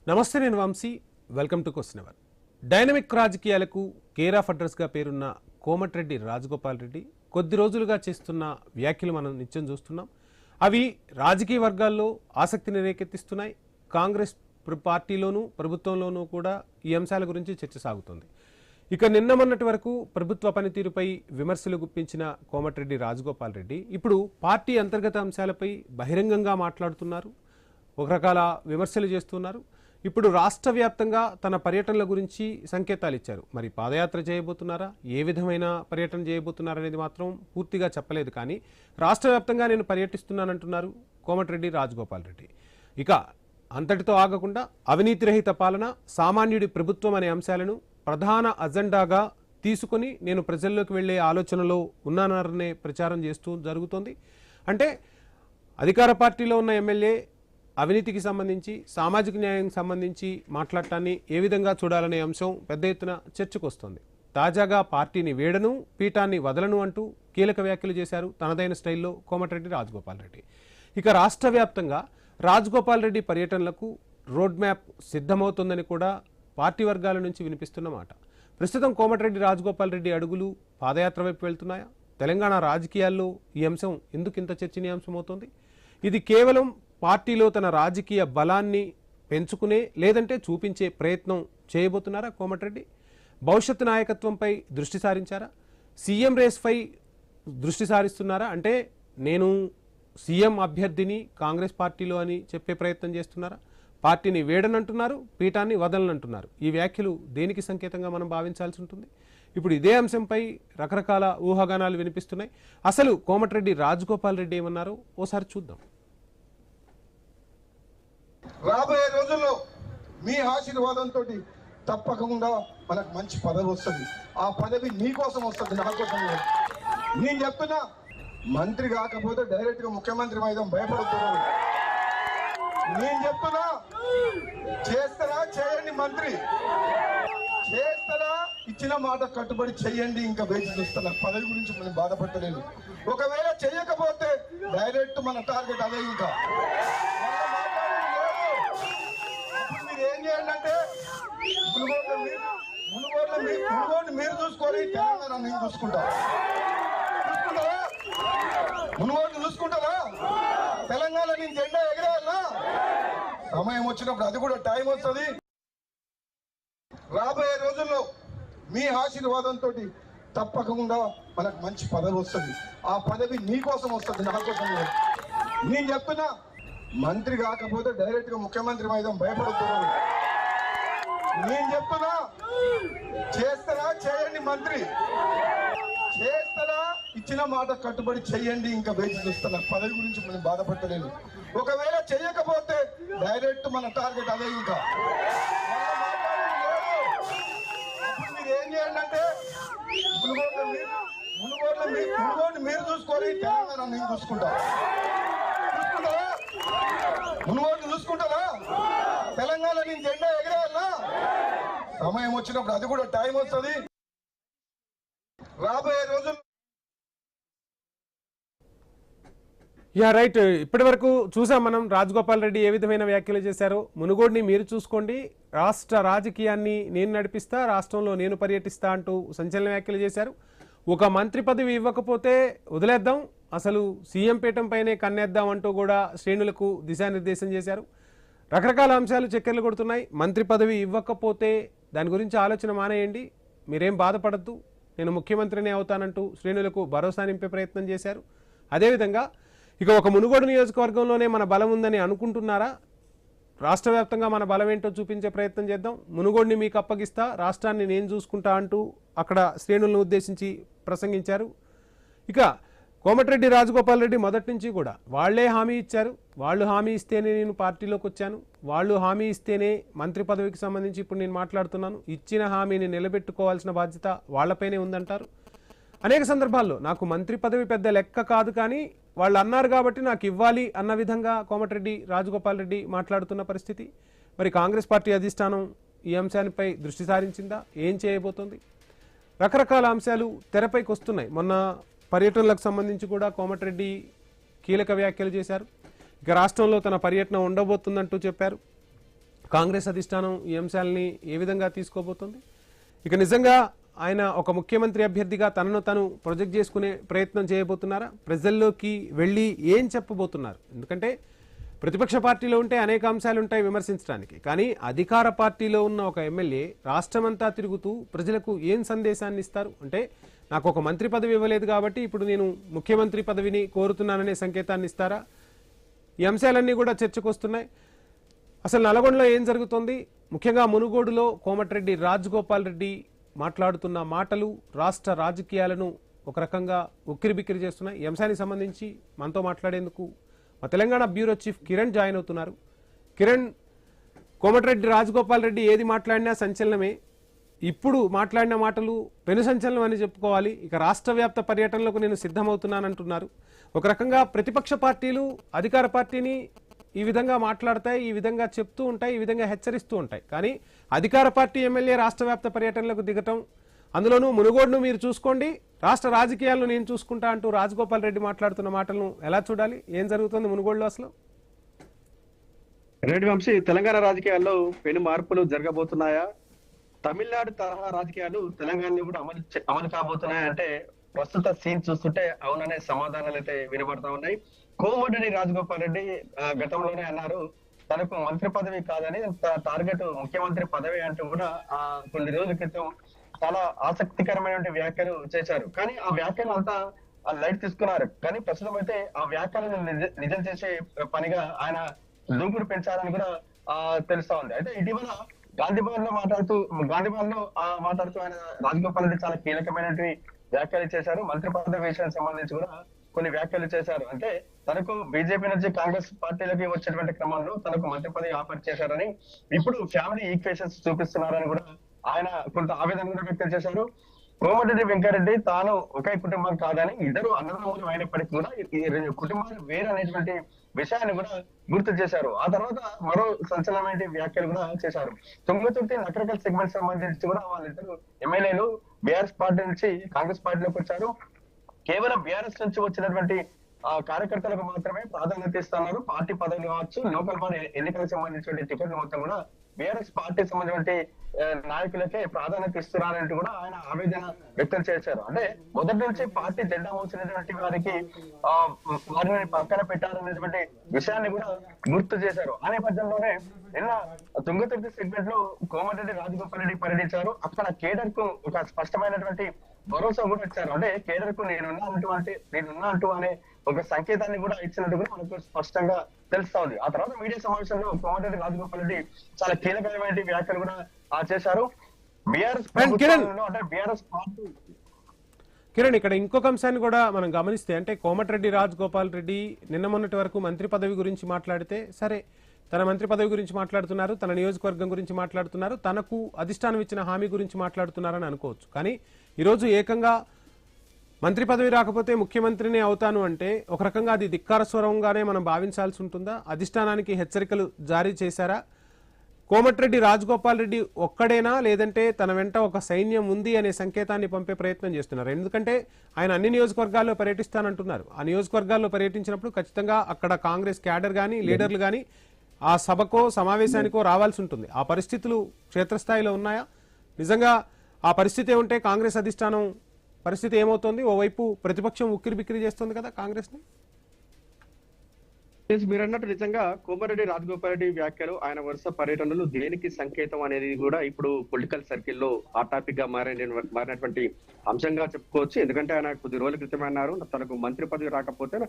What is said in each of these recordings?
నమస్తే, నేను Vamshi. Welcome to question hour. Dynamic రాజకీయాలకు కేర్ ఆఫ్ అడ్రస్గా పేరున్న కోమటిరెడ్డి రాజగోపాల్ రెడ్డి కొద్ది రోజులుగా చేస్తున్న వ్యాఖ్యలు మనం నిత్యం చూస్తున్నాం. అవి రాజకీయ వర్గాల్లో ఆసక్తిని రేకెత్తిస్తున్నాయి. కాంగ్రెస్ పార్టీలోనూ ప్రభుత్వంలోనూ కూడా ఈ అంశాల గురించి చర్చ సాగుతుంది. ఇక నిన్న మొన్నటి వరకు ప్రభుత్వ పనితీరుపై విమర్శలు గుప్పించిన కోమటిరెడ్డి రాజగోపాల్ రెడ్డి ఇప్పుడు పార్టీ అంతర్గత అంశాలపై బహిరంగంగా మాట్లాడుతున్నారు, ఒక రకాల విమర్శలు చేస్తున్నారు. ఇప్పుడు రాష్ట్ర వ్యాప్తంగా తన పర్యటనల గురించి సంకేతాలు ఇచ్చారు. మరి పాదయాత్ర చేయబోతున్నారా, ఏ విధమైన పర్యటన చేయబోతున్నారనేది మాత్రం పూర్తిగా చెప్పలేదు. కానీ రాష్ట్ర వ్యాప్తంగా నేను పర్యటిస్తున్నానంటున్నారు కోమటిరెడ్డి రాజగోపాల్ రెడ్డి. ఇక అంతటితో ఆగకుండా అవినీతి రహిత పాలన, సామాన్యుడి ప్రభుత్వం అనే అంశాలను ప్రధాన అజెండాగా తీసుకుని నేను ప్రజల్లోకి వెళ్లే ఆలోచనలో ఉన్నాననే ప్రచారం చేస్తూ జరుగుతోంది. అంటే అధికార పార్టీలో ఉన్న ఎమ్మెల్యే అవినీతికి సంబంధించి, సామాజిక న్యాయానికి సంబంధించి మాట్లాడటాన్ని ఏ విధంగా చూడాలనే అంశం పెద్ద ఎత్తున చర్చకు వస్తుంది. తాజాగా పార్టీని వేడను, పీఠాన్ని వదలను అంటూ కీలక వ్యాఖ్యలు చేశారు తనదైన స్టైల్లో కోమటిరెడ్డి రాజగోపాల్ రెడ్డి. ఇక రాష్ట్ర వ్యాప్తంగా రాజగోపాల్ రెడ్డి పర్యటనలకు రోడ్ మ్యాప్ సిద్ధమవుతోందని కూడా పార్టీ వర్గాల నుంచి వినిపిస్తున్న మాట. ప్రస్తుతం కోమటిరెడ్డి రాజగోపాల్ రెడ్డి అడుగులు పాదయాత్ర వైపు వెళ్తున్నాయా? తెలంగాణ రాజకీయాల్లో ఈ అంశం ఎందుకు ఇంత చర్చనీయాంశం అవుతోంది? ఇది కేవలం పార్టీలో తన రాజకీయ బలాన్ని పెంచుకునే, లేదంటే చూపించే ప్రయత్నం చేయబోతున్నారా కోమటిరెడ్డి? భవిష్యత్తు నాయకత్వంపై దృష్టి సారించారా? సీఎం రేస్పై దృష్టి సారిస్తున్నారా? అంటే నేను సీఎం అభ్యర్థిని కాంగ్రెస్ పార్టీలో అని చెప్పే ప్రయత్నం చేస్తున్నారా? పార్టీని వేడనంటున్నారు, పీఠాన్ని వదలనంటున్నారు. ఈ వ్యాఖ్యలు దేనికి సంకేతంగా మనం భావించాల్సి ఉంటుంది? ఇప్పుడు ఇదే అంశంపై రకరకాల ఊహాగానాలు వినిపిస్తున్నాయి. అసలు కోమటిరెడ్డి రాజగోపాల్ రెడ్డి ఏమన్నారో ఓసారి చూద్దాం. రాబోయే రోజుల్లో మీ ఆశీర్వాదంతో తప్పకుండా మనకు మంచి పదవి వస్తుంది. ఆ పదవి మీకోసం వస్తుంది, నా కోసం. నేను చెప్తున్నా, మంత్రి కాకపోతే డైరెక్ట్ గా ముఖ్యమంత్రి మీద భయపడుతున్నాను. నేను చెప్తున్నా, చేస్తారా చేయండి, మంత్రి చేస్తారా, ఇచ్చిన మాట కట్టుబడి చెయ్యండి. ఇంకా వేచి చూస్తున్నా, పదవి గురించి మనం బాధపడలేదు. ఒకవేళ చెయ్యకపోతే డైరెక్ట్ మన టార్గెట్ అదే. ఇంకా ఏం చేయండి అంటే మునుగోడు మీరు చూసుకొని తెలంగాణ నేను చూసుకుంటారా? మునుగోడు చూసుకుంటారా? తెలంగాణ నేను జెండా ఎగరేయాలా? సమయం వచ్చినప్పుడు అది కూడా టైం వస్తుంది. రాబోయే రోజుల్లో మీ ఆశీర్వాదంతో తప్పకుండా మనకు మంచి పదవి వస్తుంది. ఆ పదవి మీకోసం వస్తుంది, నా కోసం. నేను చెప్తున్నా, మంత్రి కాకపోతే డైరెక్ట్ గా ముఖ్యమంత్రి మీద భయపడుతున్నాను. నేను చెప్తున్నా, చేస్తారా చేయండి, మంత్రి చేస్తారా, ఇచ్చిన మాట కట్టుబడి చెయ్యండి. ఇంకా వేచి చూస్తున్నా, పదవి గురించి మనం బాధపడలేదు. ఒకవేళ చెయ్యకపోతే డైరెక్ట్ మన టార్గెట్ అదే. ఇంకా మీరు ఏం చేయండి అంటే మునుగోడు మీరు చూసుకొని తెలంగాణ నేను చూసుకుంటారా? మునుగోడు చూసుకుంటారా? తెలంగాణ నేను జెండా ఎగరేయాలా? సమయం వచ్చినప్పుడు అది కూడా టైం వస్తుంది. రాబోయే రోజులు రైట్. ఇప్పటి వరకు చూసాం మనం రాజగోపాల్ రెడ్డి ఏ విధమైన వ్యాఖ్యలు చేశారో. మునుగోడిని మీరు చూసుకోండి, రాష్ట్ర రాజకీయాన్ని నేను నడిపిస్తా, రాష్ట్రంలో నేను పర్యటిస్తా అంటూ సంచలన వ్యాఖ్యలు చేశారు. ఒక మంత్రి పదవి ఇవ్వకపోతే వదిలేద్దాం, అసలు సీఎం పీఠం పైనే కన్నేద్దాం అంటూ కూడా శ్రేణులకు దిశానిర్దేశం చేశారు. రకరకాల అంశాలు చక్కెర్లు కొడుతున్నాయి. మంత్రి పదవి ఇవ్వకపోతే దాని గురించి ఆలోచన మానేయండి, మీరేం బాధపడద్దు, నేను ముఖ్యమంత్రిని అవుతానంటూ శ్రేణులకు భరోసా నింపే ప్రయత్నం చేశారు. అదేవిధంగా ఇక ఒక మునుగోడు నియోజకవర్గంలోనే మన బలం ఉందని అనుకుంటున్నారా? రాష్ట్ర వ్యాప్తంగా మన బలం ఏంటో చూపించే ప్రయత్నం చేద్దాం, మునుగోడిని మీకు అప్పగిస్తా, రాష్ట్రాన్ని నేను చూసుకుంటా అంటూ అక్కడ శ్రేణులను ఉద్దేశించి ప్రసంగించారు. ఇక కోమటిరెడ్డి రాజగోపాల్ రెడ్డి మొదటి నుంచి కూడా వాళ్లే హామీ ఇచ్చారు. వాళ్ళు హామీ ఇస్తేనే నేను పార్టీలోకి వచ్చాను, వాళ్ళు హామీ ఇస్తేనే మంత్రి పదవికి సంబంధించి ఇప్పుడు నేను మాట్లాడుతున్నాను, ఇచ్చిన హామీని నిలబెట్టుకోవాల్సిన బాధ్యత వాళ్లపైనే ఉందంటారు. అనేక సందర్భాల్లో నాకు మంత్రి పదవి పెద్ద లెక్క కాదు, కానీ వాళ్ళు అన్నారు కాబట్టి నాకు ఇవ్వాలి అన్న విధంగా కోమటిరెడ్డి రాజగోపాల్ రెడ్డి మాట్లాడుతున్న పరిస్థితి. మరి కాంగ్రెస్ పార్టీ అధిష్టానం ఈ అంశానిపై దృష్టి సారించిందా? ఏం చేయబోతోంది? రకరకాల అంశాలు తెరపైకి వస్తున్నాయి. మొన్న పర్యటనలకు సంబంధించి కూడా కోమటిరెడ్డి కీలక వ్యాఖ్యలు చేశారు. ఇక రాష్ట్రంలో తన పర్యటన ఉండబోతుందంటూ చెప్పారు. కాంగ్రెస్ అధిష్టానం ఈ అంశాలని ఏ విధంగా తీసుకోబోతుంది? ఇక నిజంగా ఆయన ఒక ముఖ్యమంత్రి అభ్యర్థిగా తనను తను ప్రొజెక్ట్ చేసుకునే ప్రయత్నం చేయబోతున్నారా? ప్రజల్లోకి వెళ్ళి ఏం చెప్పబోతున్నారు? ఎందుకంటే ప్రతిపక్ష పార్టీలో ఉంటే అనేక అంశాలు ఉంటాయి విమర్శించడానికి, కానీ అధికార పార్టీలో ఉన్న ఒక ఎమ్మెల్యే రాష్ట్రమంతా తిరుగుతూ ప్రజలకు ఏం సందేశాన్ని ఇస్తారు? అంటే నాకు ఒక మంత్రి పదవి ఇవ్వలేదు కాబట్టి ఇప్పుడు నేను ముఖ్యమంత్రి పదవిని కోరుతున్నాననే సంకేతాన్ని ఇస్తారా? ఈ అంశాలన్నీ కూడా చర్చకు వస్తున్నాయి. అసలు నల్గొండలో ఏం జరుగుతుంది? ముఖ్యంగా మునుగోడులో కోమటిరెడ్డి రాజగోపాల్ రెడ్డి మాట్లాడుతున్న మాటలు రాష్ట్ర రాజకీయాలను ఒక రకంగా ఉక్కిరిబిక్కిరి చేస్తున్నాయి. ఈ అంశానికి సంబంధించి మనతో మాట్లాడేందుకు మా Telangana bureau chief Kiran join అవుతున్నారు. కిరణ్, కోమటిరెడ్డి రాజగోపాల్ రెడ్డి ఏది మాట్లాడినా సంచలనమే. ఇప్పుడు మాట్లాడిన మాటలు పెను సంచలనం అని చెప్పుకోవాలి. ఇక రాష్ట్ర వ్యాప్త పర్యటనలకు నేను సిద్ధమవుతున్నానంటున్నారు. ఒక రకంగా ప్రతిపక్ష పార్టీలు అధికార పార్టీని ఈ విధంగా మాట్లాడతాయి, ఈ విధంగా చెప్తూ ఉంటాయి, ఈ విధంగా హెచ్చరిస్తూ ఉంటాయి. కానీ అధికార పార్టీ ఎమ్మెల్యే రాష్ట్ర వ్యాప్త పర్యటనలకు దిగటం, అందులోనూ మునుగోడును మీరు చూసుకోండి, రాష్ట్ర రాజకీయాలను నేను చూసుకుంటా అంటూ రాజగోపాల్ రెడ్డి మాట్లాడుతున్న మాటలను ఎలా చూడాలి? ఏం జరుగుతుంది మునుగోడులో అసలు? రెడ్డి వంశీ, తెలంగాణ రాజకీయాల్లో పెను మార్పులు జరగబోతున్నాయా? తమిళనాడు తరహా రాజకీయాలు తెలంగాణలో కూడా అమలు కాబోతున్నాయా అంటే ప్రస్తుత సీన్ చూస్తుంటే అవుననే సమాధానాలు అయితే వినబడతా ఉన్నాయి. కోమటిరెడ్డి రాజగోపాల్ రెడ్డి గతంలోనే అన్నారు తనకు మంత్రి పదవి కాదని, టార్గెట్ ముఖ్యమంత్రి పదవి అంటూ కూడా కొన్ని రోజుల క్రితం చాలా ఆసక్తికరమైన వ్యాఖ్యలు చేశారు. కానీ ఆ వ్యాఖ్యలు అంతా లైట్ తీసుకున్నారు. కానీ ప్రస్తుతం అయితే ఆ వ్యాఖ్యలను నిజం చేసే పనిగా ఆయన దూకుడు పెంచాలని కూడా తెలుస్తా ఉంది. అయితే ఇటీవల గాంధీ భవన్ లో మాట్లాడుతూ ఆయన రాజగోపాల్ రెడ్డి చాలా కీలకమైనటువంటి వ్యాఖ్యలు చేశారు. మంత్రి పదవి విషయానికి సంబంధించి కూడా కొన్ని వ్యాఖ్యలు చేశారు. అంటే తనకు బీజేపీ నుంచి కాంగ్రెస్ పార్టీలోకి వచ్చేటువంటి క్రమంలో తనకు మంత్రి పదవి ఆఫర్ చేశారని, ఇప్పుడు ఫ్యామిలీ ఈక్వేషన్స్ చూపిస్తున్నారని కూడా ఆయన కొంత ఆవేదన కూడా వ్యక్తం చేశారు. కోమటిరెడ్డి వెంకరెడ్డి తాను ఒకే కుటుంబం కాదని, ఇద్దరు అన్నదమ్ములు అయినప్పటికీ కూడా ఈ కుటుంబాలు వేరు అనేటువంటి విషయాన్ని కూడా గుర్తు చేశారు. ఆ తర్వాత మరో సంచలనమైన వ్యాఖ్యలు కూడా చేశారు. తుంగతుర్తి నకరకల్ సెగ్మెంట్ సంబంధించి కూడా వాళ్ళిద్దరు ఎమ్మెల్యేలు బీఆర్ఎస్ పార్టీ నుంచి కాంగ్రెస్ పార్టీలోకి వచ్చారు. కేవలం బీఆర్ఎస్ నుంచి వచ్చినటువంటి కార్యకర్తలకు మాత్రమే ప్రాధాన్యత ఇస్తున్నారు. పార్టీ పదవులు కావచ్చు, లోకల్ బాడీ ఎన్నికలకు సంబంధించిన టికెట్లు మొత్తం కూడా బీఆర్ఎస్ పార్టీ సంబంధించిన నాయకులకే ప్రాధాన్యత ఇస్తున్నారంటూ కూడా ఆయన ఆవేదన వ్యక్తం చేశారు. అంటే మొదటి నుంచి పార్టీ జెండా మోసినటువంటి వారిని పక్కన పెట్టారనేటువంటి విషయాన్ని కూడా గుర్తు చేశారు. ఆ నేపథ్యంలోనే నిన్న తుంగతుర్తి సెగ్మెంట్ లో కోమటిరెడ్డి రాజగోపాల్ రెడ్డి పర్యటించారు. అక్కడ కేడర్ కు ఒక స్పష్టమైనటువంటి భరోసా కూడా ఇచ్చారు. అంటే కేడర్ కు నేనున్నా అంటూ అనే ఒక సంకేతాన్ని కూడా ఇచ్చినట్టు కూడా మనకు స్పష్టంగా తెలుస్తా ఉంది. ఆ తర్వాత మీడియా సమావేశంలో కోమటిరెడ్డి రాజగోపాల్ రెడ్డి చాలా కీలకమైన వ్యాఖ్యలు కూడా చేశారు. బీఆర్ఎస్ అంటే బీఆర్ఎస్ పార్టీ. కిరణ్, ఇక్కడ ఇంకొక అంశాన్ని కూడా మనం గమనిస్తే, అంటే కోమటిరెడ్డి రాజగోపాల్ రెడ్డి నిన్న మొన్నటి వరకు మంత్రి పదవి గురించి మాట్లాడితే సరే, తన మంత్రి పదవి గురించి మాట్లాడుతున్నారు, తన నియోజకవర్గం గురించి మాట్లాడుతున్నారు, తనకు అధిష్టానం ఇచ్చిన హామీ గురించి మాట్లాడుతున్నారని అనుకోవచ్చు. కానీ ఈరోజు ఏకంగా మంత్రి పదవి రాకపోతే ముఖ్యమంత్రిని అవుతాను అంటే ఒక రకంగా అది ధిక్కార స్వరంగానే మనం భావించాల్సి ఉంటుందా? అధిష్టానానికి హెచ్చరికలు జారీ చేశారా? కోమటిరెడ్డి రాజగోపాల్ రెడ్డి ఒక్కడేనా, లేదంటే తన వెంట ఒక సైన్యం ఉంది అనే సంకేతాన్ని పంపే ప్రయత్నం చేస్తున్నారు? ఎందుకంటే ఆయన అన్ని నియోజకవర్గాల్లో పర్యటిస్తానంటున్నారు. ఆ నియోజకవర్గాల్లో పర్యటించినప్పుడు ఖచ్చితంగా అక్కడ కాంగ్రెస్ క్యాడర్ కానీ లీడర్లు కానీ ఆ సభకో సమావేశానికో రావాల్సి ఉంటుంది. ఆ పరిస్థితులు క్షేత్రస్థాయిలో ఉన్నాయా? నిజంగా ఆ పరిస్థితి ఉంటే కాంగ్రెస్ అధిష్టానం పరిస్థితి ఏమవుతోంది? ఓవైపు ప్రతిపక్షం ఉక్కిరి బిక్కిరి చేస్తుంది కదా కాంగ్రెస్ ని. మీరు అన్నట్టు నిజంగా కోమటిరెడ్డి రాజగోపాల్ రెడ్డి వ్యాఖ్యలు, ఆయన వరుస పర్యటనలు దేనికి సంకేతం అనేది కూడా ఇప్పుడు పొలిటికల్ సర్కిల్లో హాట్ టాపిక్ గా మారినటువంటి అంశంగా చెప్పుకోవచ్చు. ఎందుకంటే ఆయన కొద్ది రోజుల క్రితమే అన్నారు తనకు మంత్రి పదవి రాకపోతే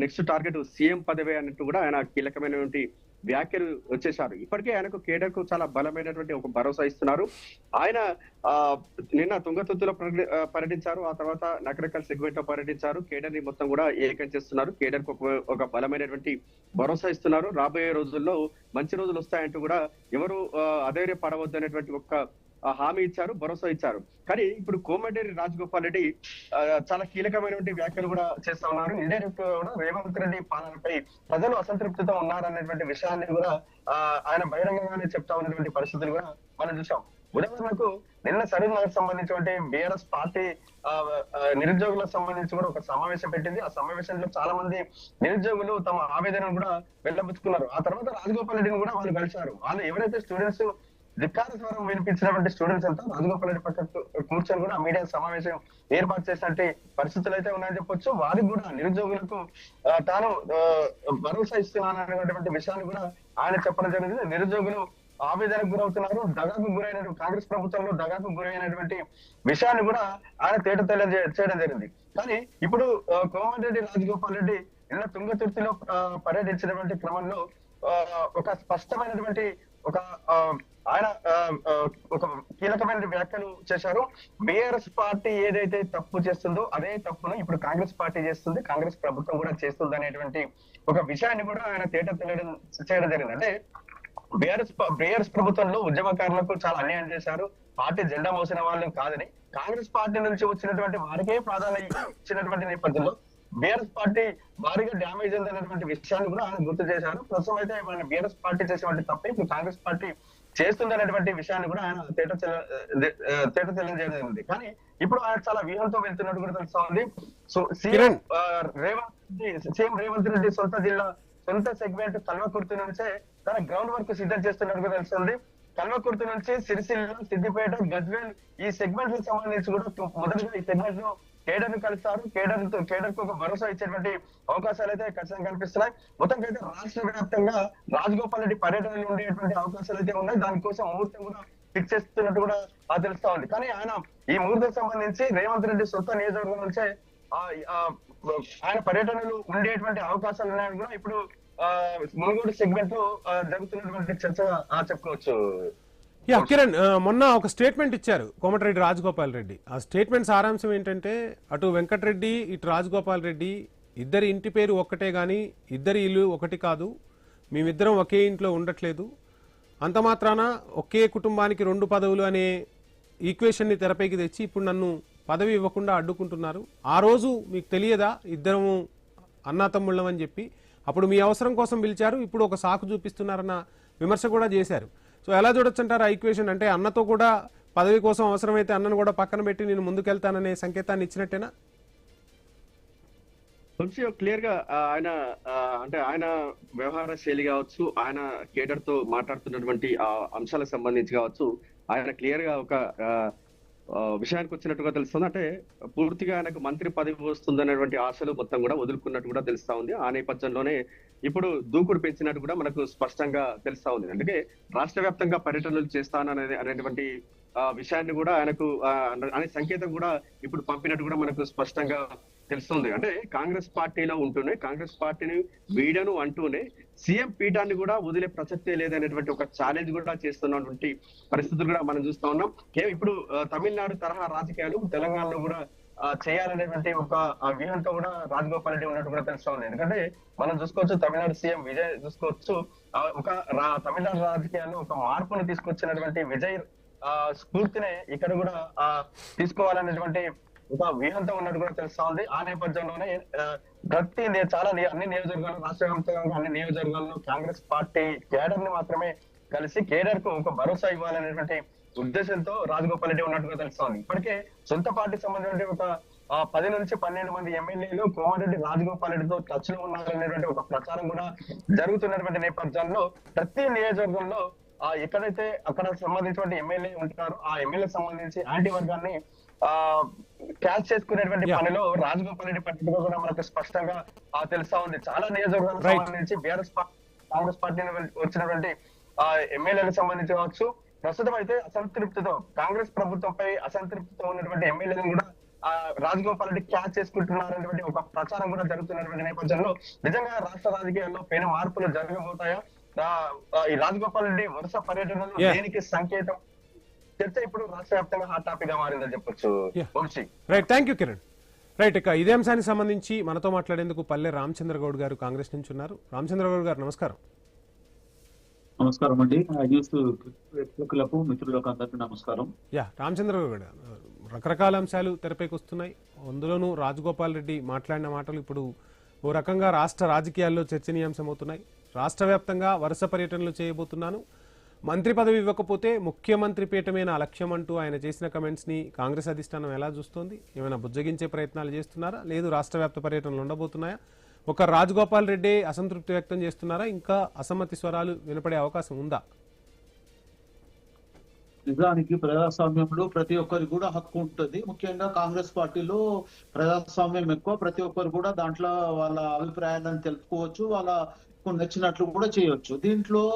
నెక్స్ట్ టార్గెట్ సీఎం పదవి అన్నట్టు కూడా ఆయన కీలకమైనటువంటి వ్యాఖ్యలు వచ్చేశారు. ఇప్పటికే ఆయనకు కేడర్ కు చాలా బలమైనటువంటి ఒక భరోసా ఇస్తున్నారు. ఆయన నిన్న తుంగతుర్తిలో పర్యటించారు. ఆ తర్వాత నకరకల్ సెగ్మెంట్ లో పర్యటించారు. కేడర్ ని మొత్తం కూడా ఏకం చేస్తున్నారు. కేడర్ కు ఒక బలమైనటువంటి భరోసా ఇస్తున్నారు. రాబోయే రోజుల్లో మంచి రోజులు వస్తాయంటూ కూడా ఎవరు అధైర్యపడవద్దు అనేటువంటి ఒక హామీ ఇచ్చారు, భరోసా ఇచ్చారు. కానీ ఇప్పుడు కోమటిరెడ్డి రాజగోపాల్ రెడ్డి చాలా కీలకమైనటువంటి వ్యాఖ్యలు కూడా చేస్తా ఉన్నారు. ఇండైరెక్ట్ కూడా రేవంత్ రెడ్డి పాలనపై ప్రజలు అసంతృప్తితో ఉన్నారనేటువంటి విషయాన్ని కూడా ఆయన బహిరంగంగానే చెప్తా ఉన్నటువంటి పరిస్థితులు కూడా మనం చూసాం. ఉదాహరణకు నిన్న సరూర్ నగర్ సంబంధించినటువంటి బీఆర్ఎస్ పార్టీ నిరుద్యోగులకు సంబంధించి కూడా ఒక సమావేశం పెట్టింది. ఆ సమావేశంలో చాలా మంది నిరుద్యోగులు తమ ఆవేదనను కూడా వెళ్ళబుచ్చుకున్నారు. ఆ తర్వాత రాజగోపాల్ రెడ్డిని కూడా వాళ్ళు కలిశారు. వాళ్ళు ఎవరైతే స్టూడెంట్స్ ధిక్కార స్వరం వినిపించినటువంటి స్టూడెంట్స్ అంతా రాజగోపాల్ రెడ్డి పక్కన కూర్చొని కూడా మీడియా సమావేశం ఏర్పాటు చేసినట్టు పరిస్థితులు అయితే ఉన్నాయని చెప్పొచ్చు. వారికి కూడా నిరుద్యోగులకు తాను భరోసా ఇస్తున్నాననేటువంటి విషయాన్ని కూడా ఆయన చెప్పడం జరిగింది. నిరుద్యోగులు ఆవేదనకు గురవుతున్నారు, దగాకు గురైన కాంగ్రెస్ ప్రభుత్వంలో దగాకు గురైనటువంటి విషయాన్ని కూడా ఆయన చేయడం జరిగింది. కానీ ఇప్పుడు కోమటిరెడ్డి రాజగోపాల్ రెడ్డి నిన్న తుంగతుర్తిలో పర్యటించినటువంటి క్రమంలో ఒక స్పష్టమైనటువంటి ఆయన ఒక కీలకమైన వ్యాఖ్యలు చేశారు. బీఆర్ఎస్ పార్టీ ఏదైతే తప్పు చేస్తుందో అదే తప్పును ఇప్పుడు కాంగ్రెస్ పార్టీ చేస్తుంది, కాంగ్రెస్ ప్రభుత్వం కూడా చేస్తుంది అనేటువంటి ఒక విషయాన్ని కూడా ఆయన చేయడం జరిగింది. అంటే బీఆర్ఎస్ ప్రభుత్వంలో ఉద్యమకారులకు చాలా అన్యాయం చేశారు, పార్టీ జెండా మోసిన వాళ్ళని కాదని కాంగ్రెస్ పార్టీ నుంచి వచ్చినటువంటి వారికే ప్రాధాన్యత ఇచ్చినటువంటి నేపథ్యంలో బీఆర్ఎస్ పార్టీ భారీగా డ్యామేజ్ అయిందనేటువంటి విషయాన్ని కూడా ఆయన గుర్తు చేశారు. ప్రస్తుతం అయితే మన బీఆర్ఎస్ పార్టీ చేసేటువంటి తప్ప ఇప్పుడు కాంగ్రెస్ పార్టీ చేస్తుంది అనేటువంటి విషయాన్ని కూడా ఆయన తేట తెలియజేయడం జరిగింది. కానీ ఇప్పుడు ఆయన చాలా వ్యూహంతో వెళ్తున్నట్టు కూడా తెలుస్తా ఉంది. సో సీఎం రేవంత్ రెడ్డి సొంత సెగ్మెంట్ కల్వకుర్తి నుంచే తన గ్రౌండ్ వర్క్ సిద్ధం చేస్తున్నట్టు కూడా తెలుస్తుంది. కల్వకుర్తి నుంచి సిరిసిల్ల, సిద్దిపేట, గజ్వేల్ ఈ సెగ్మెంట్ లకు సంబంధించి కూడా మొదటిగా ఈ సెగ్మెంట్ లో కేడర్ ను కలుస్తారు. కేడర్ కు ఒక భరోసా ఇచ్చేటువంటి అవకాశాలు అయితే ఖచ్చితంగా కనిపిస్తున్నాయి. మొత్తం అయితే రాష్ట్ర వ్యాప్తంగా రాజగోపాల్ రెడ్డి పర్యటనలు ఉండేటువంటి అవకాశాలు అయితే ఉన్నాయి. దానికోసం ముహూర్తం కూడా ఫిక్స్ చేస్తున్నట్టు కూడా తెలుస్తా ఉంది. కానీ ఆయన ఈ ముహూర్తం సంబంధించి రేవంత్ రెడ్డి సొంత నియోజకవర్గం నుంచే ఆయన పర్యటనలు ఉండేటువంటి అవకాశాలు ఉన్నాయని కూడా ఇప్పుడు మునుగోడు సెగ్మెంట్ లో జరుగుతున్నటువంటి చర్చ చెప్పుకోవచ్చు. కిరణ్, మొన్న ఒక స్టేట్మెంట్ ఇచ్చారు కోమటిరెడ్డి రాజగోపాల్ రెడ్డి. ఆ స్టేట్మెంట్ సారాంశం ఏంటంటే అటు వెంకటరెడ్డి ఇటు రాజగోపాల్ రెడ్డి ఇద్దరి ఇంటి పేరు ఒక్కటే గాని ఇద్దరి ఇల్లు ఒకటి కాదు, మేమిద్దరం ఒకే ఇంట్లో ఉండట్లేదు, అంత మాత్రాన ఒకే కుటుంబానికి 2 పదవులు అనే ఈక్వేషన్ని తెరపైకి తెచ్చి ఇప్పుడు నన్ను పదవి ఇవ్వకుండా అడ్డుకుంటున్నారు. ఆ రోజు మీకు తెలియదా ఇద్దరము అన్నాతమ్ముళ్ళం అని చెప్పి అప్పుడు మీ అవసరం కోసం పిలిచారు, ఇప్పుడు ఒక సాకు చూపిస్తున్నారన్న విమర్శ కూడా చేశారు. సో ఎలా చూడొచ్చు అంటారు ఆ ఈక్వేషన్? అంటే అన్నతో కూడా పదవి కోసం అవసరమైతే అన్నను కూడా పక్కన పెట్టి నేను ముందుకెళ్తాననే సంకేతాన్ని ఇచ్చినట్టేనా? కొంచెం క్లియర్ గా ఆయన అంటే ఆయన వ్యవహార శైలి కావచ్చు, ఆయన కేడర్ తో మాట్లాడుతున్నటువంటి అంశాలకు సంబంధించి కావచ్చు, ఆయన క్లియర్ గా ఒక విషయానికి వచ్చినట్టుగా తెలుస్తుంది. అంటే పూర్తిగా ఆయనకు మంత్రి పదవి వస్తుందనేటువంటి ఆశలు మొత్తం కూడా వదులుకున్నట్టు కూడా తెలుస్తా ఉంది. ఆ నేపథ్యంలోనే ఇప్పుడు దూకుడు పెంచినట్టు కూడా మనకు స్పష్టంగా తెలుస్తా ఉంది. అందుకే రాష్ట్ర వ్యాప్తంగా పర్యటనలు అనేటువంటి విషయాన్ని కూడా ఆయనకు అనే సంకేతం కూడా ఇప్పుడు పంపినట్టు కూడా మనకు స్పష్టంగా తెలుస్తుంది. అంటే కాంగ్రెస్ పార్టీలో ఉంటూనే కాంగ్రెస్ పార్టీని వీడను అంటూనే సీఎం పీఠాన్ని కూడా వదిలే ప్రసక్తే లేదనేటువంటి ఒక ఛాలెంజ్ కూడా చేస్తున్నటువంటి పరిస్థితులు కూడా మనం చూస్తా ఉన్నాం. ఇప్పుడు తమిళనాడు తరహా రాజకీయాలు తెలంగాణలో కూడా చేయాలనేటువంటి ఒక వ్యూహంతో కూడా రాజగోపాల్ రెడ్డి ఉన్నట్టు కూడా తెలుస్తా ఉంది. ఎందుకంటే మనం చూసుకోవచ్చు తమిళనాడు సీఎం విజయ్ చూసుకోవచ్చు, ఒక తమిళనాడు రాజకీయాల్లో ఒక మార్పును తీసుకొచ్చినటువంటి విజయ్ స్ఫూర్తిని ఇక్కడ కూడా తీసుకోవాలనేటువంటి ఒక వ్యూహంతో ఉన్నట్టు కూడా తెలుస్తా ఉంది. ఆ నేపథ్యంలోనే అన్ని నియోజకవర్గాలు రాష్ట్ర వ్యాప్తంగా అన్ని నియోజకవర్గాల్లో కాంగ్రెస్ పార్టీ కేడర్ ని మాత్రమే కలిసి కేడర్ కు ఒక భరోసా ఇవ్వాలనేటువంటి ఉద్దేశంతో రాజగోపాల్ రెడ్డి ఉన్నట్టుగా తెలుస్తా ఉంది. ఇప్పటికే సొంత పార్టీకి సంబంధించిన ఒక 10 నుంచి 12 మంది ఎమ్మెల్యేలు కోమటిరెడ్డి రాజగోపాల్ రెడ్డితో టచ్ లో ఉన్నారనేటువంటి ఒక ప్రచారం కూడా జరుగుతున్నటువంటి నేపథ్యంలో ప్రతి నియోజకవర్గంలో ఎక్కడైతే అక్కడ సంబంధించిన ఎమ్మెల్యే ఉంటున్నారో ఆ ఎమ్మెల్యే సంబంధించి యాంటీ వర్గాన్ని క్యాచ్ చేసుకునేటువంటి పనిలో రాజగోపాల్ రెడ్డి పట్టిక కూడా మనకు స్పష్టంగా తెలుస్తా ఉంది. చాలా నియోజకవర్గాలకు సంబంధించి బీఆర్ఎస్ కాంగ్రెస్ పార్టీ వచ్చినటువంటి ఎమ్మెల్యేలకు సంబంధించి కావచ్చు, ప్రస్తుతం అయితే అసంతృప్తితో కాంగ్రెస్ ప్రభుత్వంపై అసంతృప్తితో ఉన్నటువంటి ఎమ్మెల్యేలను కూడా రాజగోపాల్ రెడ్డి క్యాచ్ చేసుకుంటున్నారనేటువంటి ఒక ప్రచారం కూడా జరుగుతున్నటువంటి నేపథ్యంలో నిజంగా రాష్ట్ర రాజకీయాల్లో పెను మార్పులు జరగబోతాయా? ఈ రాజగోపాల్ రెడ్డి వరుస పర్యటనలు దేనికి సంకేతం? చర్చ ఇప్పుడు రాష్ట్ర వ్యాప్తంగా హాట్ టాపిక్ గా మారిందని చెప్పొచ్చు. Right, thank you Kiran. Right, ఇక ఇదే అంశానికి సంబంధించి మనతో మాట్లాడేందుకు పల్లె రామచంద్ర గౌడ్ గారు కాంగ్రెస్ నుంచి ఉన్నారు. రామచంద్ర గౌడ్ గారు నమస్కారం. నమస్కారం అండి. ప్రేక్షకులకు మిత్రులకు అందరికీ నమస్కారం. రామచంద్ర గౌడ్, రకరకాల అంశాలు తెరపైకి వస్తున్నాయి. అందులోనూ రాజగోపాల్ రెడ్డి మాట్లాడిన మాటలు ఇప్పుడు ఓ రకంగా రాష్ట్ర రాజకీయాల్లో చర్చనీయాంశమవుతున్నాయి. రాష్ట్ర వ్యాప్తంగా వరుస పర్యటనలు చేయబోతున్నాను, మంత్రి పదవి ఇవ్వకపోతే ముఖ్యమంత్రి పీఠమైన లక్ష్యం అంటూ ఆయన చేసిన కమెంట్స్ని కాంగ్రెస్ అధిష్టానం ఎలా చూస్తోంది? ఏమైనా బుజ్జగించే ప్రయత్నాలు చేస్తున్నారా? లేదు రాష్ట్ర వ్యాప్త పర్యటనలు ఉండబోతున్నాయా? ఒక రాజగోపాల్ రెడ్డి అసంతృప్తి వ్యక్తం చేస్తున్నారా? ఇంకా అసమ్మతి స్వరాలు వినపడే అవకాశం ఉందా? నిజానికి ప్రజాస్వామ్యంలో ప్రతి ఒక్కరికి కూడా హక్కు ఉంటుంది. ముఖ్యంగా కాంగ్రెస్ పార్టీలో ప్రజాస్వామ్యం ఎక్కువ. ప్రతి ఒక్కరు కూడా దాంట్లో వాళ్ళ అభిప్రాయాలను తెలుపుకోవచ్చు, వాళ్ళకు నచ్చినట్లు కూడా చేయొచ్చు. దీంట్లో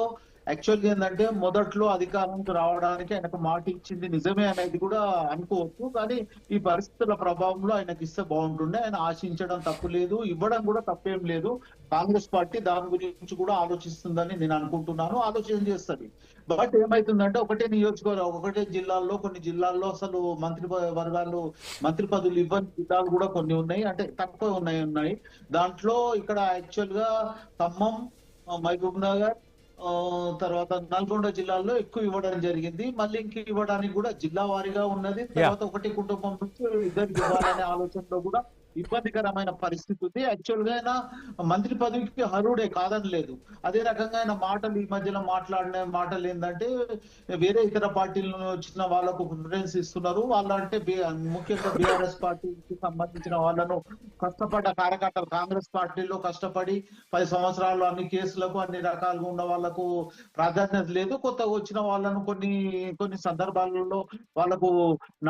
యాక్చువల్గా ఏంటంటే మొదట్లో అధికారానికి రావడానికి ఆయనకు మాట ఇచ్చింది నిజమే అనేది కూడా అనుకోవచ్చు. కానీ ఈ పరిస్థితుల ప్రభావంలో ఆయనకి ఇస్తే బాగుంటుండే. ఆయన ఆశించడం తప్పు లేదు, ఇవ్వడం కూడా తప్పేం లేదు. కాంగ్రెస్ పార్టీ దాని గురించి కూడా ఆలోచిస్తుందని నేను అనుకుంటున్నాను, ఆలోచన చేస్తుంది. బట్ ఏమైతుందంటే ఒకటే నియోజకవర్గం, ఒకటే జిల్లాల్లో, కొన్ని జిల్లాల్లో అసలు వర్గాలు మంత్రి పదవులు ఇవ్వని జిల్లాలు కూడా కొన్ని ఉన్నాయి, అంటే తక్కువ ఉన్నాయి. దాంట్లో ఇక్కడ యాక్చువల్ గా ఖమ్మం, మహబూబ్ నగర్, తర్వాత నల్గొండ జిల్లాల్లో ఎక్కువ ఇవ్వడం జరిగింది. మళ్ళీ ఇంక ఇవ్వడానికి కూడా జిల్లా వారీగా ఉన్నది. తర్వాత ఒకటి కుటుంబం నుంచి ఇద్దరికి ఇవ్వాలనే ఆలోచనలో కూడా ఇబ్బందికరమైన పరిస్థితి ఉంది. యాక్చువల్ గా ఆయన మంత్రి పదవికి అర్హుడే, కాదని లేదు. అదే రకంగా ఆయన మాటలు ఈ మధ్యలో మాట్లాడిన మాటలు ఏంటంటే వేరే ఇతర పార్టీల నుంచి వచ్చిన వాళ్ళకు ప్రిఫరెన్స్ ఇస్తున్నారు. వాళ్ళంటే ముఖ్యంగా బీఆర్ఎస్ పార్టీకి సంబంధించిన వాళ్ళను కష్టపడ్డ కార్యకర్తలు, కాంగ్రెస్ పార్టీలో కష్టపడి 10 సంవత్సరాలు అన్ని కేసులకు అన్ని రకాలుగా ఉన్న వాళ్ళకు ప్రాధాన్యత లేదు. కొత్తగా వచ్చిన వాళ్ళను కొన్ని సందర్భాలలో వాళ్ళకు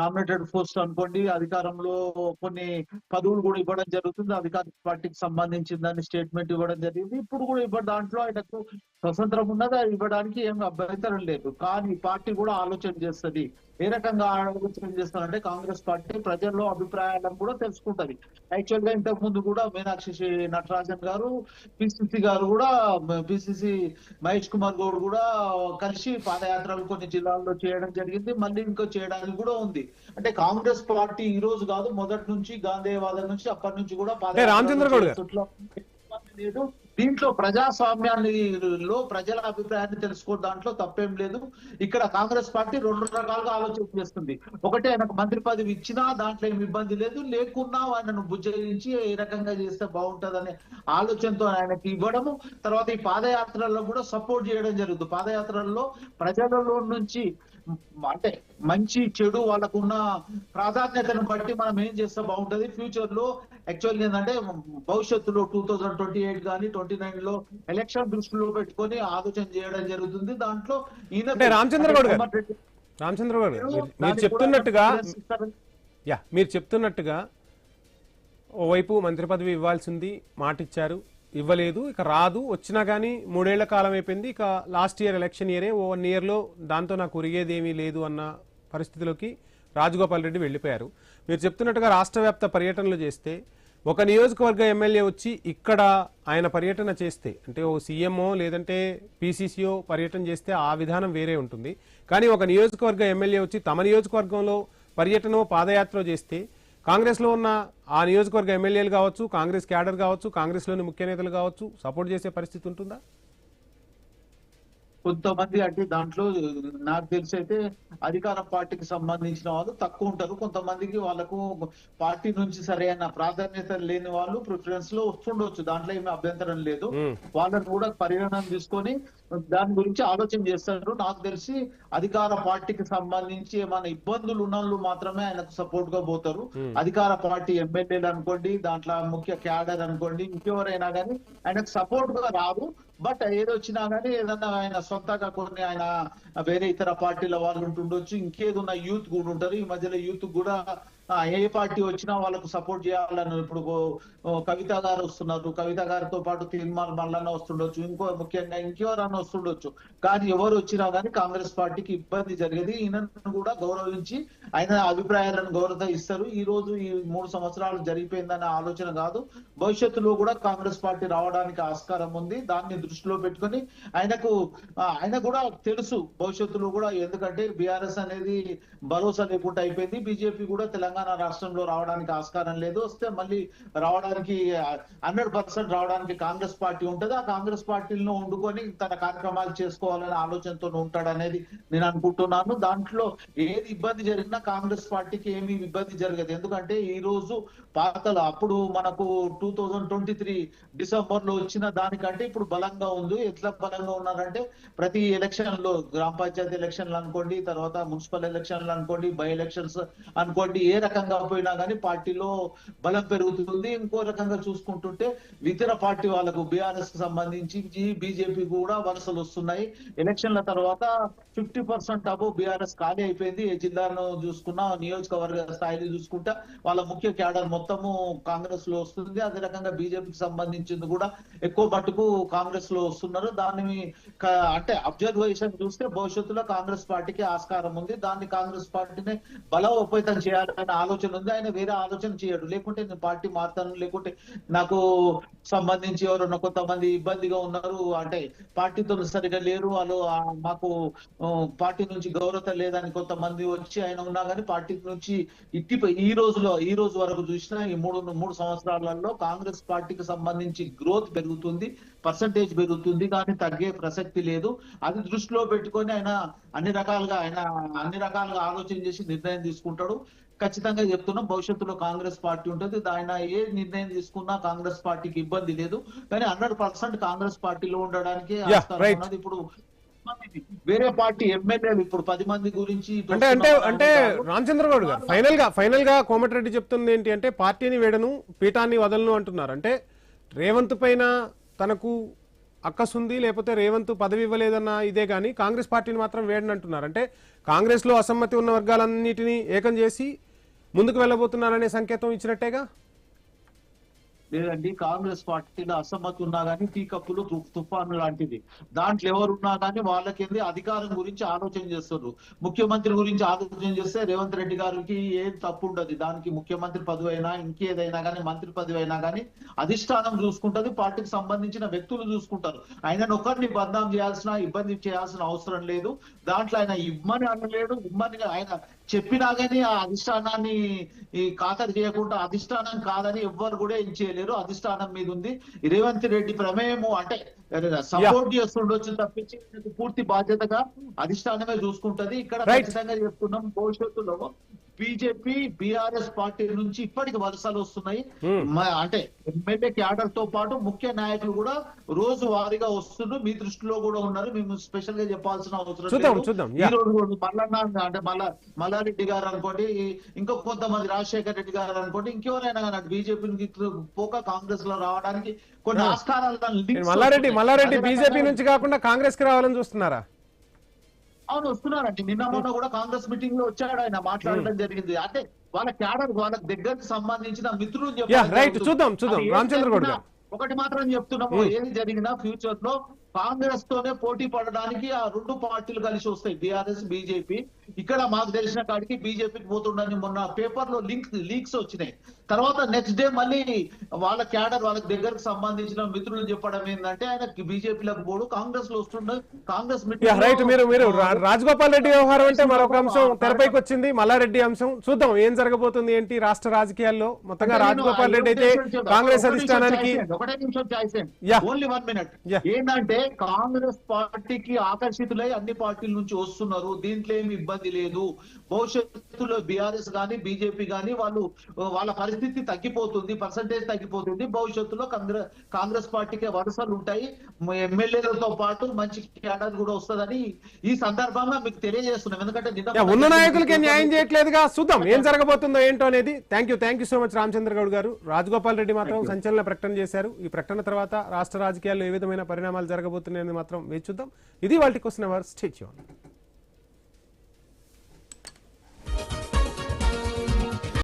నామినేటెడ్ పోస్ట్ అనుకోండి, అధికారంలో కొన్ని పదవులు కూడా ఇవ్వడం జరుగుతుంది. అధికార పార్టీకి సంబంధించిందని స్టేట్మెంట్ ఇవ్వడం జరిగింది. ఇప్పుడు కూడా దాంట్లో ఆయనకు స్వతంత్రం ఉన్నది, అది ఇవ్వడానికి ఏం అభ్యంతరం లేదు. కానీ పార్టీ కూడా ఆలోచన చేస్తుంది. ఏ రకంగా ఆలోచన చేస్తారంటే కాంగ్రెస్ పార్టీ ప్రజల్లో అభిప్రాయాలను కూడా తెలుసుకుంటది. యాక్చువల్ గా ఇంతకు ముందు కూడా మీనాక్షి నటరాజన్ గారు, పిసిసి గారు కూడా, పిసిసి మహేష్ కుమార్ గౌడ్ కూడా కలిసి పాదయాత్రలు కొన్ని జిల్లాల్లో చేయడం జరిగింది. మళ్ళీ ఇంకో చేయడానికి కూడా ఉంది. అంటే కాంగ్రెస్ పార్టీ ఈ రోజు కాదు, మొదటి నుంచి గాంధేయవాదం నుంచి అప్పటి నుంచి కూడా రామచంద్ర గౌడ్ గారు లేదు. దీంట్లో ప్రజాస్వామ్యాన్ని ప్రజల అభిప్రాయాన్ని తెలుసుకోవడం దాంట్లో తప్పేం లేదు. ఇక్కడ కాంగ్రెస్ పార్టీ 2 రకాలుగా ఆలోచన చేస్తుంది. ఒకటి ఆయనకు మంత్రి పదవి ఇచ్చినా దాంట్లో ఏమి ఇబ్బంది లేదు, లేకున్నా ఆయనను బుజ్జగించి ఏ రకంగా చేస్తే బాగుంటదనే ఆలోచనతో ఆయనకి ఇవ్వడము. తర్వాత ఈ పాదయాత్రల్లో కూడా సపోర్ట్ చేయడం జరుగుతుంది. పాదయాత్రల్లో ప్రజలలో నుంచి అంటే మంచి చెడు వాళ్ళకున్న ప్రాధాన్యతను బట్టి మనం ఏం చేస్తే బాగుంటది. ఫ్యూచర్ లో యాక్చువల్గా ఏంటంటే భవిష్యత్తులో 2028 కానీ 29 లో ఎలక్షన్ దృష్టిలో పెట్టుకొని ఆలోచన చేయడం జరుగుతుంది. దాంట్లో ఈయన రామచంద్ర గౌడ్ మీరు చెప్తున్నట్టుగా ఓవైపు మంత్రి పదవి ఇవ్వాల్సింది, మాట ఇచ్చారు, ఇవ్వలేదు, ఇక రాదు, వచ్చినా కానీ 3 ఏళ్ల కాలం అయిపోయింది, ఇక లాస్ట్ ఇయర్ ఎలక్షన్ ఇయరే, 1 ఇయర్లో దాంతో నాకు ఉరిగేది ఏమీ లేదు అన్న పరిస్థితిలోకి రాజగోపాల్ రెడ్డి వెళ్ళిపోయారు. మీరు చెప్తున్నట్టుగా రాష్ట్ర వ్యాప్త పర్యటనలు చేస్తే ఒక నియోజకవర్గ ఎమ్మెల్యే వచ్చి ఇక్కడ ఆయన పర్యటన చేస్తే, అంటే ఓ సీఎంఓ లేదంటే పీసీసీఓ పర్యటన చేస్తే ఆ విధానం వేరే ఉంటుంది. కానీ ఒక నియోజకవర్గ ఎమ్మెల్యే వచ్చి తమ నియోజకవర్గంలో పర్యటన పాదయాత్ర చేస్తే కాంగ్రెస్లో ఉన్న ఆ నియోజకవర్గ ఎమ్మెల్యేలు కావచ్చు, కాంగ్రెస్ క్యాడర్ కావచ్చు, కాంగ్రెస్లోని ముఖ్య నేతలు కావచ్చు సపోర్ట్ చేసే పరిస్థితి ఉంటుందా? కొంతమంది అంటే దాంట్లో నాకు తెలిసి అయితే అధికార పార్టీకి సంబంధించిన వాళ్ళు తక్కువ ఉంటారు. కొంతమందికి వాళ్ళకు పార్టీ నుంచి సరైన ప్రాధాన్యత లేని వాళ్ళు ప్రిఫరెన్స్ లో వస్తుండొచ్చు, దాంట్లో ఏమీ అభ్యంతరం లేదు. వాళ్ళని కూడా పరిగణన తీసుకొని దాని గురించి ఆలోచన చేస్తారు. నాకు తెలిసి అధికార పార్టీకి సంబంధించి ఏమైనా ఇబ్బందులు ఉన్న వాళ్ళు మాత్రమే ఆయనకు సపోర్ట్ గా పోతారు. అధికార పార్టీ ఎమ్మెల్యేలు అనుకోండి, దాంట్లో ముఖ్య క్యాడర్ అనుకోండి, ఇంకెవరైనా కానీ ఆయనకు సపోర్ట్ గా రాదు. బట్ ఏదొచ్చినా కానీ ఏదన్నా ఆయన సొంతగా కొన్ని ఆయన వేరే ఇతర పార్టీల వాళ్ళు ఉంటుండొచ్చు, ఇంకేదన్నా యూత్ కూడా ఉంటారు. ఈ మధ్యలో యూత్ కూడా ఏ పార్టీ వచ్చినా వాళ్ళకు సపోర్ట్ చేయాలని, ఇప్పుడు కవిత గారు వస్తున్నారు, కవిత గారితో పాటు తీర్మాన్ మల్లన్న వస్తుండొచ్చు, ముఖ్యంగా ఇంకెవరన్నా వస్తుండొచ్చు. కానీ ఎవరు వచ్చినా కానీ కాంగ్రెస్ పార్టీకి ఇబ్బంది జరిగేది. ఈయనను కూడా గౌరవించి ఆయన అభిప్రాయాలను గౌరవిస్తారు. ఈ రోజు ఈ 3 సంవత్సరాలు జరిగిపోయిందనే ఆలోచన కాదు, భవిష్యత్తులో కూడా కాంగ్రెస్ పార్టీ రావడానికి ఆస్కారం ఉంది. దాన్ని దృష్టిలో పెట్టుకొని ఆయన కూడా తెలుసు భవిష్యత్తులో కూడా, ఎందుకంటే బీఆర్ఎస్ అనేది భరోసా లేకుండా అయిపోయింది. బీజేపీ కూడా తెలంగాణ తెలంగాణ రాష్ట్రంలో రావడానికి ఆస్కారం లేదు. వస్తే మళ్ళీ రావడానికి 100% రావడానికి కాంగ్రెస్ పార్టీ ఉంటుంది. ఆ కాంగ్రెస్ పార్టీలను వండుకొని తన కార్యక్రమాలు చేసుకోవాలనే ఆలోచనతో ఉంటాడనేది నేను అనుకుంటున్నాను. దాంట్లో ఏది ఇబ్బంది జరిగినా కాంగ్రెస్ పార్టీకి ఏమీ ఇబ్బంది జరగదు. ఎందుకంటే ఈ రోజు పాతలు అప్పుడు మనకు 2023 డిసెంబర్ లో వచ్చిన దానికంటే ఇప్పుడు బలంగా ఉంది. ఎట్లా బలంగా ఉన్నారంటే ప్రతి ఎలక్షన్ లో గ్రామ పంచాయతీ ఎలక్షన్లు అనుకోండి, తర్వాత మున్సిపల్ ఎలక్షన్లు అనుకోండి, బై ఎలక్షన్స్ అనుకోండి, ఏ రకంగా పోయినా కానీ పార్టీలో బలం పెరుగుతుంది. ఇంకో రకంగా చూసుకుంటుంటే ఇతర పార్టీ వాళ్ళకు బీఆర్ఎస్ కి సంబంధించి బీజేపీ కూడా వలసలు వస్తున్నాయి. ఎలక్షన్ల తర్వాత 50% అబో బీఆర్ఎస్ ఖాళీ అయిపోయింది. ఏ జిల్లాను చూసుకున్నా, నియోజకవర్గ స్థాయిలో చూసుకుంటా వాళ్ళ ముఖ్య క్యాడర్ మొత్తము కాంగ్రెస్ లో వస్తుంది. అదే రకంగా బీజేపీకి సంబంధించింది కూడా ఎక్కువ మట్టుకు కాంగ్రెస్ లో వస్తున్నారు. దాన్ని అంటే అబ్జర్వేషన్ చూస్తే భవిష్యత్తులో కాంగ్రెస్ పార్టీకి ఆస్కారం ఉంది. దాన్ని కాంగ్రెస్ పార్టీని బలోపేతం చేయాలనే ఆలోచన ఉంది. ఆయన వేరే ఆలోచన చేయడు. లేకుంటే నేను పార్టీ మారుతాను, లేకుంటే నాకు సంబంధించి ఎవరన్నా కొంతమంది ఇబ్బందిగా ఉన్నారు, అంటే పార్టీతో సరిగా లేరు, వాళ్ళు మాకు పార్టీ నుంచి గౌరవత లేదని కొంతమంది వచ్చి ఆయన ఉన్నా కానీ పార్టీ నుంచి ఈ రోజు వరకు చూసినా ఈ మూడు సంవత్సరాలలో కాంగ్రెస్ పార్టీకి సంబంధించి గ్రోత్ పెరుగుతుంది, పర్సంటేజ్ పెరుగుతుంది, కానీ తగ్గే ప్రసక్తి లేదు. అది దృష్టిలో పెట్టుకొని ఆయన అన్ని రకాలుగా ఆలోచన చేసి నిర్ణయం తీసుకుంటాడు. ఖచ్చితంగా చెప్తున్నాం, భవిష్యత్తులో కాంగ్రెస్ పార్టీ ఉంటుంది. ఆయన ఏ నిర్ణయం తీసుకున్నా కాంగ్రెస్ పార్టీకి ఇబ్బంది లేదు. కానీ 100% కాంగ్రెస్ పార్టీలో ఉండడానికి ఆస్కారం ఉన్నది. ఇప్పుడు వేరే పార్టీ ఎమ్మెల్యేలు ఇప్పుడు 10 మంది గురించి అంటే రామచంద్ర గౌడ్ గారు ఫైనల్ గా కోమటిరెడ్డి చెప్తుంది ఏంటి అంటే పార్టీని వేడను, పీఠాన్ని వదలను అంటున్నారు. అంటే రేవంత్ పైన తనకు అక్కసుంది, లేకపోతే రేవంత్ పదవి ఇవ్వలేదన్న ఇదే గానీ కాంగ్రెస్ పార్టీని మాత్రం వేడని అంటున్నారు. అంటే కాంగ్రెస్ లో అసమ్మతి ఉన్న వర్గాలన్నిటినీ ఏకం చేసి ముందుకు వెళ్ళబోతున్నారనే సంకేతం ఇచ్చినట్టేగా. లేదండి, కాంగ్రెస్ పార్టీలో అసమ్మతి ఉన్నా కానీ టీ కప్పులు తుఫాను లాంటిది. దాంట్లో ఎవరున్నా కానీ వాళ్ళకి అధికారం గురించి ఆలోచన చేస్తారు. ముఖ్యమంత్రి గురించి ఆలోచన చేస్తే రేవంత్ రెడ్డి గారికి ఏం తప్పు ఉండదు. దానికి ముఖ్యమంత్రి పదవి అయినా ఇంకేదైనా కానీ మంత్రి పదవి అయినా కానీ అధిష్టానం చూసుకుంటది, పార్టీకి సంబంధించిన వ్యక్తులు చూసుకుంటారు. ఆయన ఒకరిని బద్నాం ఇబ్బంది చేయాల్సిన అవసరం లేదు. దాంట్లో ఆయన ఇమ్మని అనలేడు, ఇమ్మని ఆయన చెప్పినా కానీ ఆ అధిష్టానాన్ని ఖాతరు చేయకుండా అధిష్టానం కాదని ఎవ్వరు కూడా ఏం చేయలేరు. అధిష్టానం మీద ఉంది. రేవంత్ రెడ్డి ప్రమేయము అంటే సపోర్ట్ చేస్తుండొచ్చు తప్పించి పూర్తి బాధ్యతగా అధిష్టానమే చూసుకుంటది. ఇక్కడ ఖచ్చితంగా చెప్తున్నాం, భవిష్యత్తులో బీజేపీ బీఆర్ఎస్ పార్టీ నుంచి ఇప్పటికి వలసలు వస్తున్నాయి. అంటే ఎమ్మెల్యే క్యాడర్ తో పాటు ముఖ్య నాయకులు కూడా రోజు వారీగా వస్తున్నారు. మీ దృష్టిలో కూడా ఉన్నారు, మేము స్పెషల్ గా చెప్పాల్సిన అవసరం లేదు. ఈ రోజు మల్లన్న అంటే మల్లారెడ్డి గారు అనుకోండి, ఇంకో కొంతమంది రాజశేఖర్ రెడ్డి గారు అనుకోండి, ఇంకెవరైనా కానీ బీజేపీ పోక కాంగ్రెస్ లో రావడానికి కొన్ని ఆస్కారాలు. మల్లారెడ్డి బీజేపీ నుంచి కాకుండా కాంగ్రెస్ కి రావాలని చూస్తున్నారా? అవును, వస్తున్నారండి. నిన్న మొన్న కూడా కాంగ్రెస్ మీటింగ్ లో వచ్చాడు, ఆయన మాట్లాడడం జరిగింది. అంటే వాళ్ళ క్యాడర్ వాళ్ళ దగ్గరకు సంబంధించిన మిత్రులు చూద్దాం రామచంద్ర గౌడ్ గారు ఒకటి మాత్రం చెప్తున్నాము, ఏది జరిగినా ఫ్యూచర్ లో కాంగ్రెస్ తోనే పోటీ పడడానికి ఆ రెండు పార్టీలు కలిసి వస్తాయి, బీఆర్ఎస్ బీజేపీ. ఇక్కడ మాకు తెలిసిన కాడికి బీజేపీకి పోతుండని మొన్న పేపర్ లో లీక్స్ వచ్చినాయి. తర్వాత నెక్స్ట్ డే మళ్ళీ వాళ్ళ క్యాడర్ వాళ్ళకి దగ్గరకు సంబంధించిన మిత్రులు చెప్పడం ఏంటంటే ఆయన బీజేపీలకు పోడు, కాంగ్రెస్ లో వస్తుండే. కాంగ్రెస్ మీరు రాజగోపాల్ రెడ్డి వ్యవహారం అంటే మరొక అంశం తెరపైకి వచ్చింది, మల్లారెడ్డి అంశం. చూద్దాం ఏం జరగబోతుంది ఏంటి రాష్ట్ర రాజకీయాల్లో. మొత్తంగా రాజగోపాల్ రెడ్డి అయితే కాంగ్రెస్ అధిష్టానానికి ఒకటే నిమిషం ఓన్లీ 1 minute ఏంటంటే కాంగ్రెస్ పార్టీకి ఆకర్షితులై అన్ని పార్టీల నుంచి వస్తున్నారు. దీంట్లో ఏమి ఇబ్బంది లేదు. భవిష్యత్తులో బీఆర్ఎస్ గానీ బీజేపీ గానీ వాళ్ళ పరిస్థితి తగ్గిపోతుంది, పర్సంటేజ్ తగ్గిపోతుంది. భవిష్యత్తులో కాంగ్రెస్ పార్టీకి వరుసలు ఉంటాయి, ఎమ్మెల్యేలతో పాటు మంచి క్యాడర్ కూడా వస్తుందని ఈ సందర్భంగా మీకు తెలియజేస్తున్నాం. ఎందుకంటే ఉన్న నాయకులకి న్యాయం చేయట్లేదుగా. చూద్దాం ఏం జరగబోతుందో ఏంటో అనేది. Thank you so much Ramachandra Goud గారు. రాజగోపాల్ రెడ్డి మాత్రం సంచలన ప్రకటన చేశారు. ఈ ప్రకటన తర్వాత రాష్ట్ర రాజకీయాల్లో ఏ విధమైన పరిణామాలు జరగబోతున్నాయని మాత్రం వేచి చూద్దాం. ఇది వాళ్ళకి క్వశ్చన్ అవర్. Stay tuned.